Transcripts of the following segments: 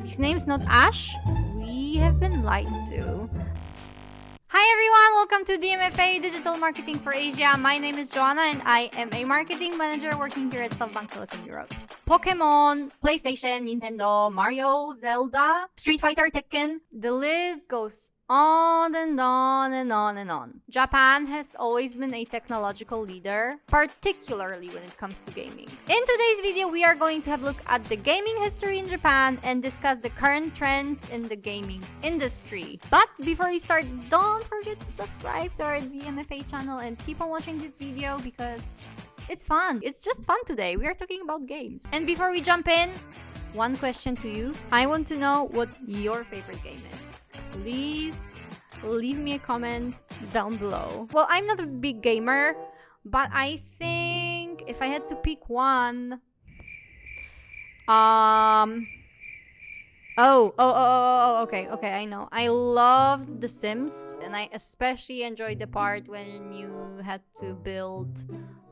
His name's not Ash. We have been lied to. Hi everyone, welcome to DMFA Digital Marketing for Asia. My name is Joanna and I am a marketing manager working here at SoftBank Telecom Europe. Pokemon, PlayStation, Nintendo, Mario, Zelda, Street Fighter, Tekken, the list goes on and on and on and on. Japan has always been a technological leader, particularly when it comes to gaming. In today's video, we are going to have a look at the gaming history in Japan and discuss the current trends in the gaming industry. But before we start, don't forget to subscribe to our DMFA channel and keep on watching this video because it's fun. It's just fun today. We are talking about games. And before we jump in, one question to you. I want to know what your favorite game is. Please leave me a comment down below. Well, I'm not a big gamer, but I think if I had to pick one... Okay, I know. I love The Sims, and I especially enjoyed the part when you had to build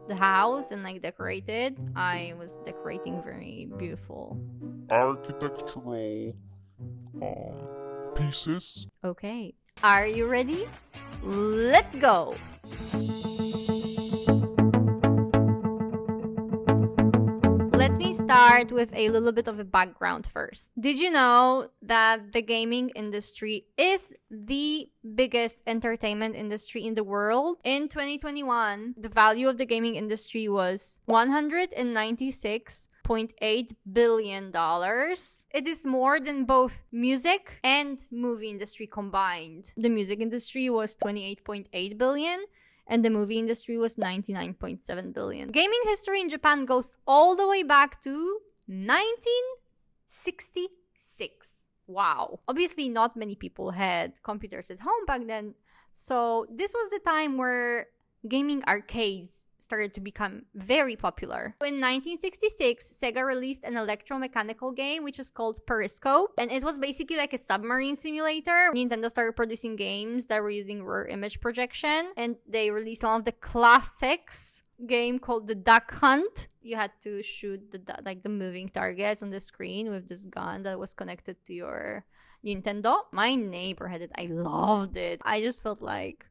the house and like decorate it. I was decorating very beautiful architectural pieces. Okay, are you ready? Let's go! Let me start with a little bit of a background first. Did you know that the gaming industry is the biggest entertainment industry in the world? In 2021, the value of the gaming industry was $196.8 billion. It is more than both music and movie industry combined. The music industry was 28.8 billion and the movie industry was 99.7 billion. Gaming history in Japan goes all the way back to 1966. Wow. Obviously, not many people had computers at home back then, so this was the time where gaming arcades started to become very popular. In 1966, Sega released an electromechanical game which is called Periscope, and it was basically like a submarine simulator. Nintendo started producing games that were using rear image projection, and they released one of the classics game called the Duck Hunt. You had to shoot the moving targets on the screen with this gun that was connected to your Nintendo. My neighbor had it. I loved it. I just felt like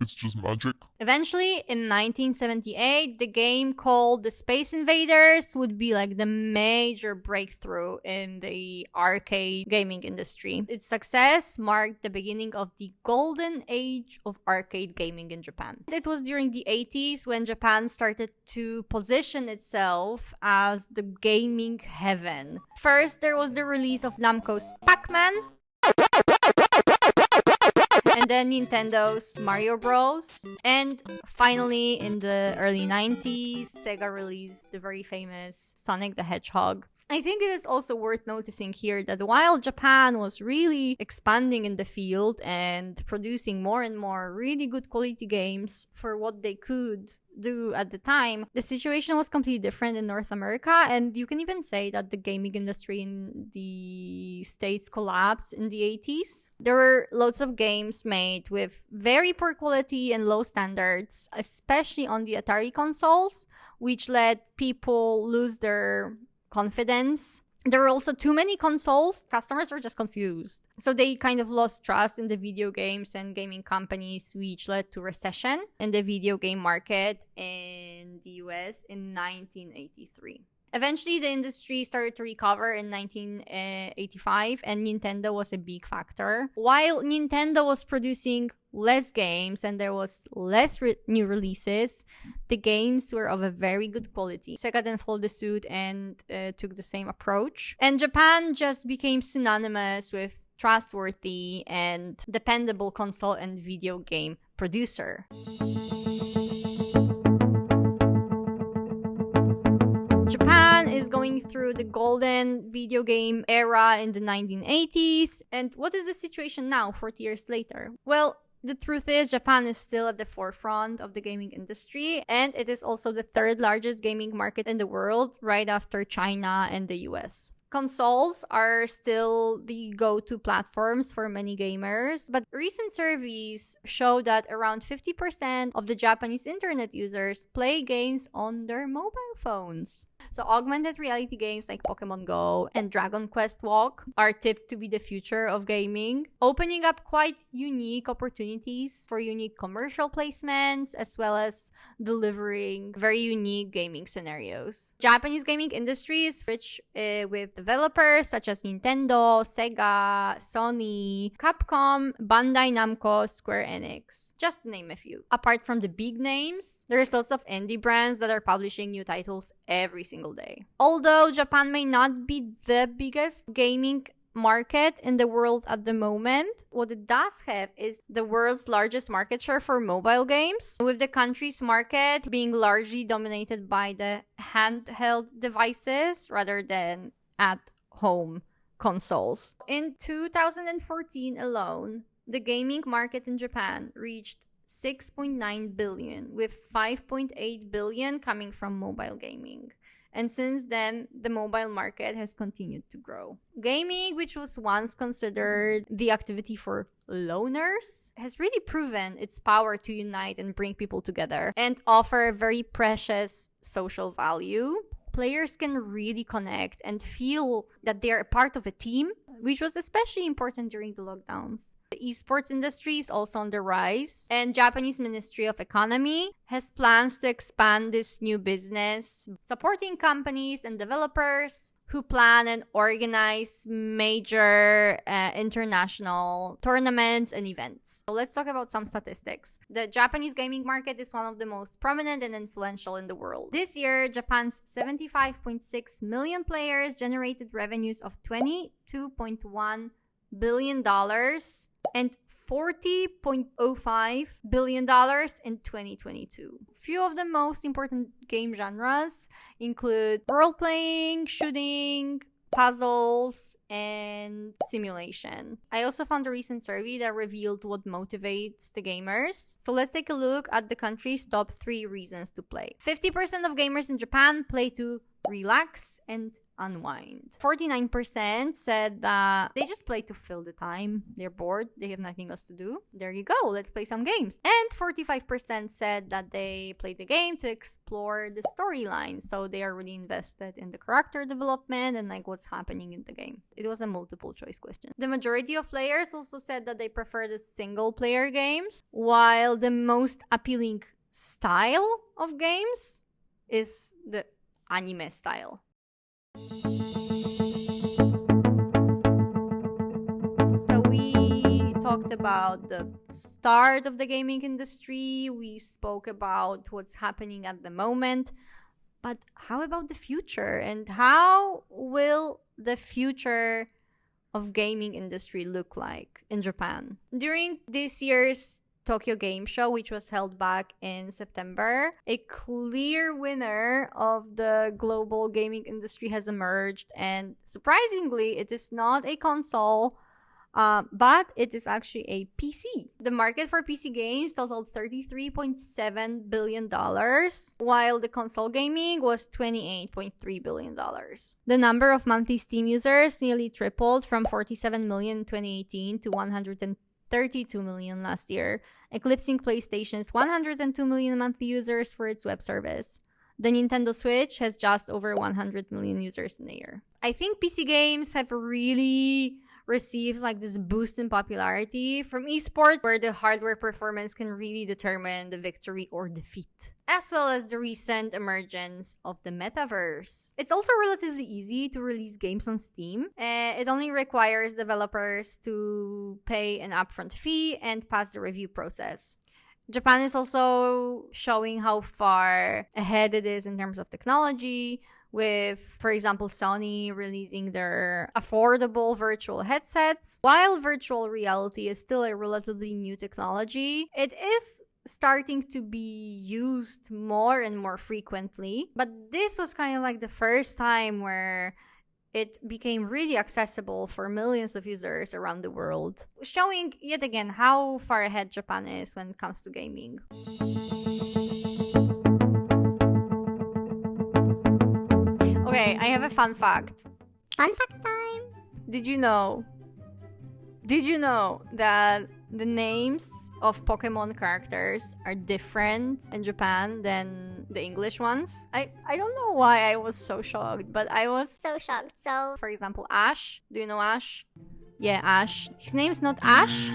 it's just magic. Eventually, in 1978, the game called The Space Invaders would be like the major breakthrough in the arcade gaming industry. Its success marked the beginning of the golden age of arcade gaming in Japan. It was during the 80s when Japan started to position itself as the gaming heaven. First, there was the release of Namco's Pac-Man, and then Nintendo's Mario Bros. And finally, in the early 90s, Sega released the very famous Sonic the Hedgehog. I think it is also worth noticing here that while Japan was really expanding in the field and producing more and more really good quality games for what they could do at the time, the situation was completely different in North America, and you can even say that the gaming industry in the States collapsed in the 80s. There were lots of games made with very poor quality and low standards, especially on the Atari consoles, which let people lose their confidence. There were also too many consoles. Customers were just confused. So they kind of lost trust in the video games and gaming companies, which led to recession in the video game market in the US in 1983. Eventually, the industry started to recover in 1985, and Nintendo was a big factor. While Nintendo was producing less games and there was less new releases, the games were of a very good quality. Sega then followed the suit and took the same approach. And Japan just became synonymous with trustworthy and dependable console and video game producer. Japan is going through the golden video game era in the 1980s. And what is the situation now, 40 years later? Well, the truth is, Japan is still at the forefront of the gaming industry, and it is also the third largest gaming market in the world, right after China and the US. Consoles are still the go-to platforms for many gamers, but recent surveys show that around 50% of the Japanese internet users play games on their mobile phones. So augmented reality games like Pokemon Go and Dragon Quest Walk are tipped to be the future of gaming, opening up quite unique opportunities for unique commercial placements as well as delivering very unique gaming scenarios. Japanese gaming industry is rich with developers such as Nintendo, Sega, Sony, Capcom, Bandai Namco, Square Enix, just to name a few. Apart from the big names, there's lots of indie brands that are publishing new titles every single day. Although Japan may not be the biggest gaming market in the world at the moment, what it does have is the world's largest market share for mobile games, with the country's market being largely dominated by the handheld devices rather than at home consoles. In 2014 alone, the gaming market in Japan reached 6.9 billion, with 5.8 billion coming from mobile gaming. And since then, the mobile market has continued to grow. Gaming, which was once considered the activity for loners, has really proven its power to unite and bring people together and offer very precious social value. Players can really connect and feel that they are a part of a team, which was especially important during the lockdowns. The esports industry is also on the rise, and Japanese Ministry of Economy has plans to expand this new business, supporting companies and developers who plan and organize major international tournaments and events. So let's talk about some statistics. The Japanese gaming market is one of the most prominent and influential in the world. This year, Japan's 75.6 million players generated revenues of $22.1 billion and $40.05 billion in 2022. Few of the most important game genres include role-playing, shooting, puzzles, and simulation. I also found a recent survey that revealed what motivates the gamers. So let's take a look at the country's top 3 reasons to play. 50% of gamers in Japan play to relax and unwind. 49% said that they just play to fill the time. They're bored, they have nothing else to do. There you go, let's play some games. And 45% said that they play the game to explore the storyline. So they are really invested in the character development and like what's happening in the game. It was a multiple choice question. The majority of players also said that they prefer the single player games, while the most appealing style of games is the anime style. So we talked about the start of the gaming industry, we spoke about what's happening at the moment, but how about the future, and how will the future of gaming industry look like in Japan? During this year's Tokyo Game Show, which was held back in September, a clear winner of the global gaming industry has emerged, and surprisingly, it is not a console, but it is actually a PC. The market for PC games totaled $33.7 billion, while the console gaming was $28.3 billion. The number of monthly Steam users nearly tripled from 47 million in 2018 to 132 million last year, eclipsing PlayStation's 102 million monthly users for its web service. The Nintendo Switch has just over 100 million users in a year. I think PC games have really received like this boost in popularity from esports, where the hardware performance can really determine the victory or defeat, as well as the recent emergence of the metaverse. It's also relatively easy to release games on Steam. It only requires developers to pay an upfront fee and pass the review process. Japan is also showing how far ahead it is in terms of technology, with, for example, Sony releasing their affordable virtual headsets. While virtual reality is still a relatively new technology, it is starting to be used more and more frequently. But this was kind of like the first time where it became really accessible for millions of users around the world, showing yet again how far ahead Japan is when it comes to gaming. Okay, I have a fun fact. Fun fact time! Did you know that the names of Pokemon characters are different in Japan than the English ones? I don't know why I was so shocked, but I was. So shocked. So, For example, Ash. Do you know Ash? Yeah, Ash. His name's not Ash.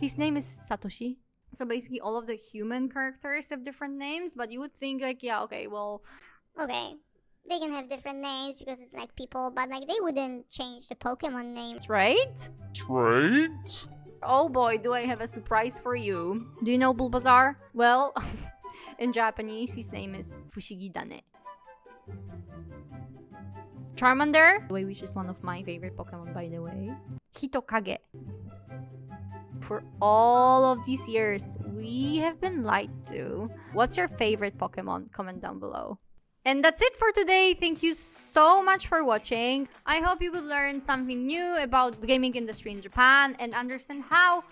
His name is Satoshi. So basically, all of the human characters have different names, but you would think like, yeah, okay, well, okay. They can have different names because it's like people, but like they wouldn't change the Pokemon names. right? Right? Oh boy, do I have a surprise for you. Do you know Bulbasaur? Well, in Japanese, his name is Fushigidane. Charmander, which is one of my favorite Pokemon, by the way. Hitokage. For all of these years, we have been lied to. What's your favorite Pokemon? Comment down below. And that's it for today. Thank you so much for watching. I hope you could learn something new about the gaming industry in Japan and understand how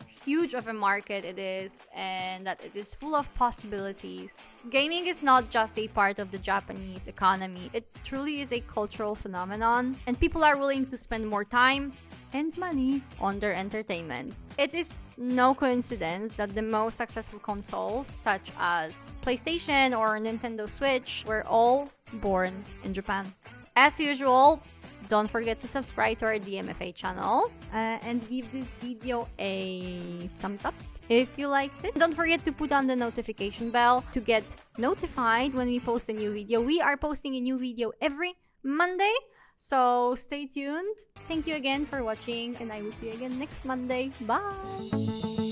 huge of a market it is and that it is full of possibilities. Gaming is not just a part of the Japanese economy. It truly is a cultural phenomenon and people are willing to spend more time and money on their entertainment. It is no coincidence that the most successful consoles, such as PlayStation or Nintendo Switch, were all born in Japan. As usual, don't forget to subscribe to our DMFA channel and give this video a thumbs up if you liked it. Don't forget to put on the notification bell to get notified when we post a new video. We are posting a new video every Monday, so stay tuned. Thank you again for watching, and I will see you again next Monday. Bye!